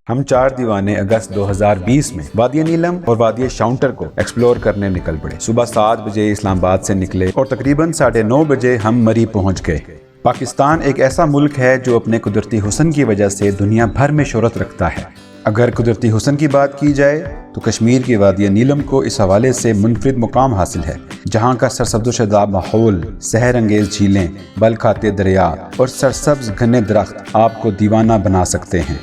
हम चार दीवाने अगस्त 2020 में वादिया नीलम और वादिया शाउंटर को एक्सप्लोर करने निकल पड़े। सुबह 7 बजे इस्लामाबाद से निकले और तकरीबन 9:30 बजे हम मरी पहुंच गए। पाकिस्तान एक ऐसा मुल्क है जो अपने कुदरती हुस्न की वजह से दुनिया भर में शोहरत रखता है। अगर कुदरती हुस्न की बात की जाए तो कश्मीर की वादिया नीलम को इस हवाले से मुनफरिद मुकाम हासिल है, जहाँ का सरसब्ज़-ओ-शादाब माहौल, सहर अंगेज झीलें, बल खाते दरिया और सरसब्ज घने दरख्त आपको दीवाना बना सकते हैं।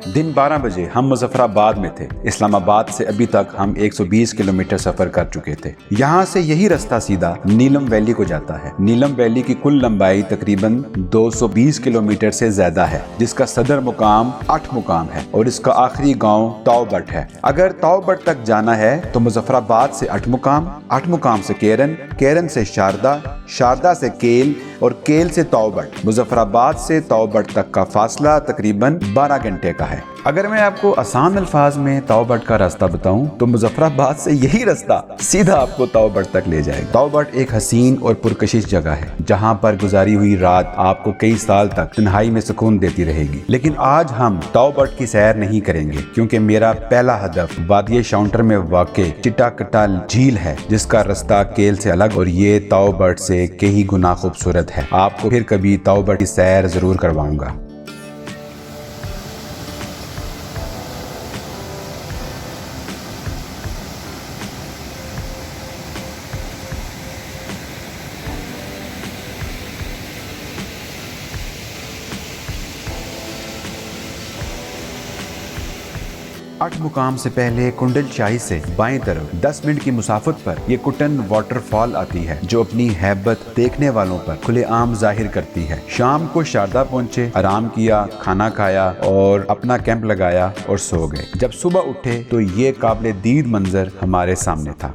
दिन 12 बजे हम मुजफ्फराबाद में थे। इस्लामाबाद से अभी तक हम 120 किलोमीटर सफर कर चुके थे। यहाँ से यही रास्ता सीधा नीलम वैली को जाता है। नीलम वैली की कुल लंबाई तकरीबन 220 किलोमीटर से ज्यादा है, जिसका सदर मुकाम 8 मुकाम है और इसका आखिरी गांव ताओबट है। अगर ताओबट तक जाना है तो मुजफ्फराबाद से 8 मुकाम, 8 मुकाम से केरन, केरन से शारदा, शारदा से केल और केल से ताओबट। मुजफ्फराबाद से ताओबट तक का फासला तकरीबन 12 घंटे का है। अगर मैं आपको आसान अल्फाज में ताओबट का रास्ता बताऊं तो मुजफ्फराबाद से यही रास्ता सीधा आपको ताओबट तक ले जाएगा। ताओबट एक हसीन और पुरकशिश जगह है, जहां पर गुजारी हुई रात आपको कई साल तक तन्हाई में सुकून देती रहेगी। लेकिन आज हम ताओबट की सैर नहीं करेंगे, क्योंकि मेरा पहला हदफ वादिया शाउंटर में वाक़े चिट्टाकट्टा झील है, जिसका रास्ता केल से अलग और ये ताओबट से कई गुना खूबसूरत है। आपको फिर कभी ताओबट की सैर जरूर करवाऊंगा। आठ मुकाम से पहले कुंडल शाही से बाएं तरफ 10 मिनट की मुसाफत पर यह कुटन वाटरफॉल आती है, जो अपनी हैबत देखने वालों पर खुलेआम जाहिर करती है। शाम को शारदा पहुंचे, आराम किया, खाना खाया और अपना कैंप लगाया और सो गए। जब सुबह उठे तो ये काबिल दीद मंजर हमारे सामने था।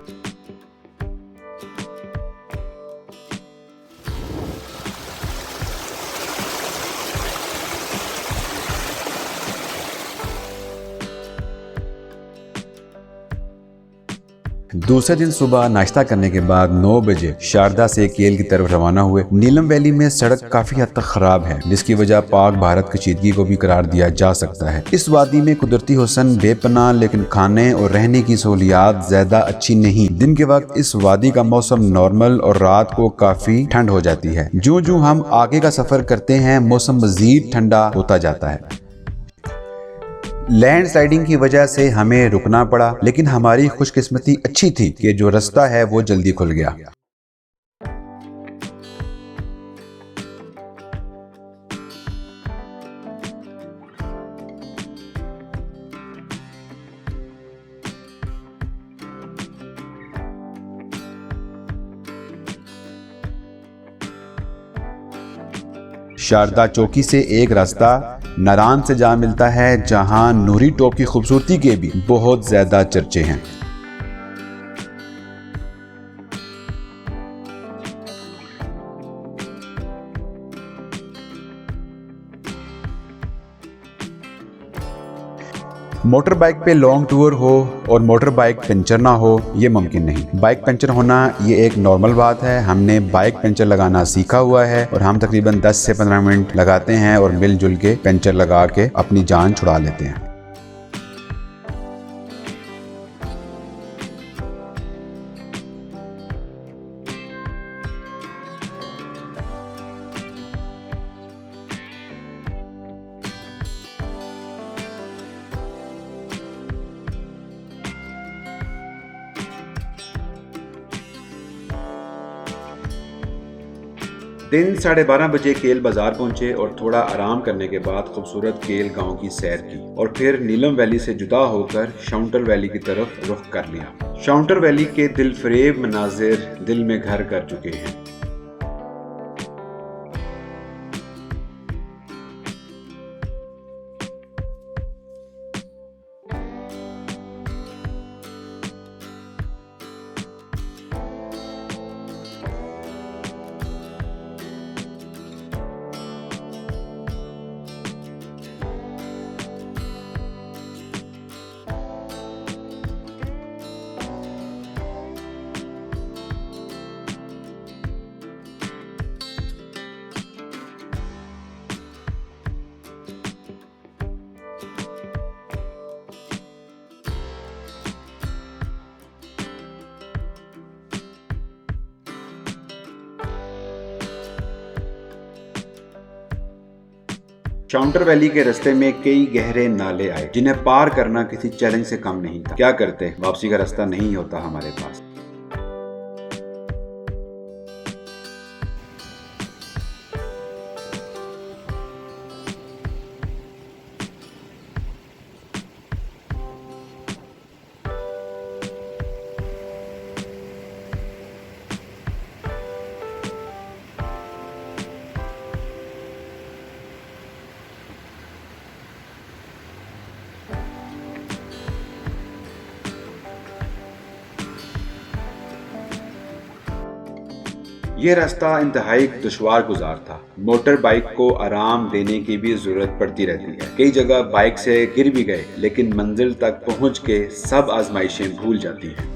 दूसरे दिन सुबह नाश्ता करने के बाद 9 बजे शारदा से केल की तरफ रवाना हुए। नीलम वैली में सड़क काफी हद तक खराब है, जिसकी वजह पाक भारत कशीदगी को भी करार दिया जा सकता है। इस वादी में कुदरती हुस्न बेपनाह, लेकिन खाने और रहने की सहूलियात ज्यादा अच्छी नहीं। दिन के वक्त इस वादी का मौसम नॉर्मल और रात को काफी ठंड हो जाती है। जो जो हम आगे का सफर करते हैं मौसम मजीद ठंडा होता जाता है। लैंडस्लाइडिंग की वजह से हमें रुकना पड़ा, लेकिन हमारी खुशकिस्मती अच्छी थी कि जो रास्ता है वो जल्दी खुल गया। शारदा चौकी से एक रास्ता नारान से जा मिलता है, जहां नूरी टॉप की खूबसूरती के भी बहुत ज्यादा चर्चे हैं। मोटर बाइक पे लॉन्ग टूर हो और मोटर बाइक पंचर ना हो, ये मुमकिन नहीं। बाइक पंचर होना ये एक नॉर्मल बात है। हमने बाइक पंचर लगाना सीखा हुआ है और हम तकरीबन 10 से 15 मिनट लगाते हैं और मिलजुल के पंचर लगा के अपनी जान छुड़ा लेते हैं। दिन 12:30 बजे केल बाजार पहुंचे और थोड़ा आराम करने के बाद खूबसूरत केल गांव की सैर की और फिर नीलम वैली से जुदा होकर शाउंटर वैली की तरफ रुख कर लिया। शाउंटर वैली के दिलफरेब मनाजिर दिल में घर कर चुके हैं। शाउंटर वैली के रास्ते में कई गहरे नाले आए जिन्हें पार करना किसी चैलेंज से कम नहीं था। क्या करते, वापसी का रास्ता नहीं होता हमारे पास। यह रास्ता इंतहाई दुश्वार गुजार था। मोटर बाइक को आराम देने की भी जरूरत पड़ती रहती है। कई जगह बाइक से गिर भी गए, लेकिन मंजिल तक पहुंच के सब आजमाइशें भूल जाती हैं।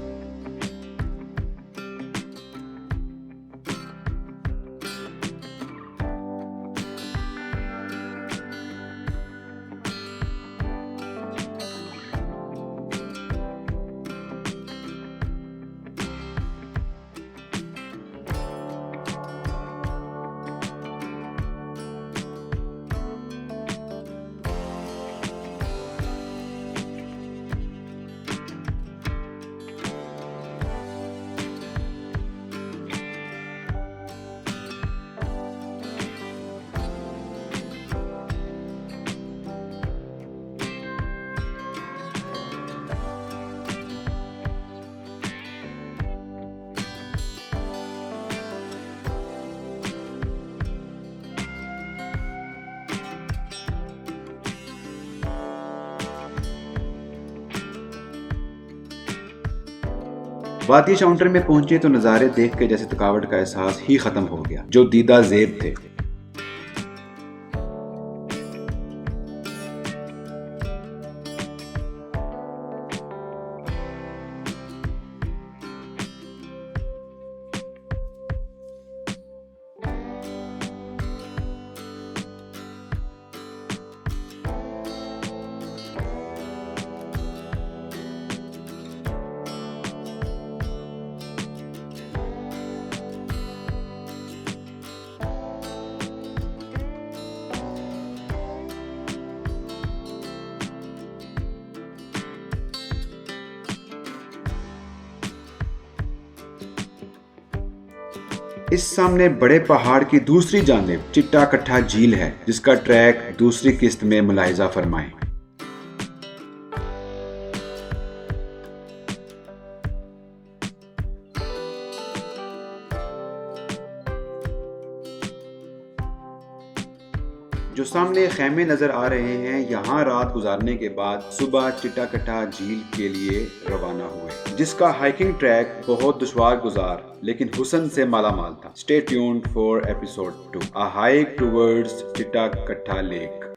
वादी शाउंटर में पहुंचे तो नज़ारे देख के जैसे थकावट का एहसास ही खत्म हो गया जो दीदा ज़ेब थे। इस सामने बड़े पहाड़ की दूसरी जानिब चिट्टा कट्ठा झील है जिसका ट्रैक दूसरी किस्त में मुलाहिजा फरमाएं। जो सामने खेमे नजर आ रहे हैं, यहाँ रात गुजारने के बाद सुबह चिट्टा कट्ठा झील के लिए रवाना हुए, जिसका हाइकिंग ट्रैक बहुत दुश्वार गुजार लेकिन हुस्न से मालामाल था। Stay tuned for episode 2, a hike towards चिट्टा कट्ठा लेक।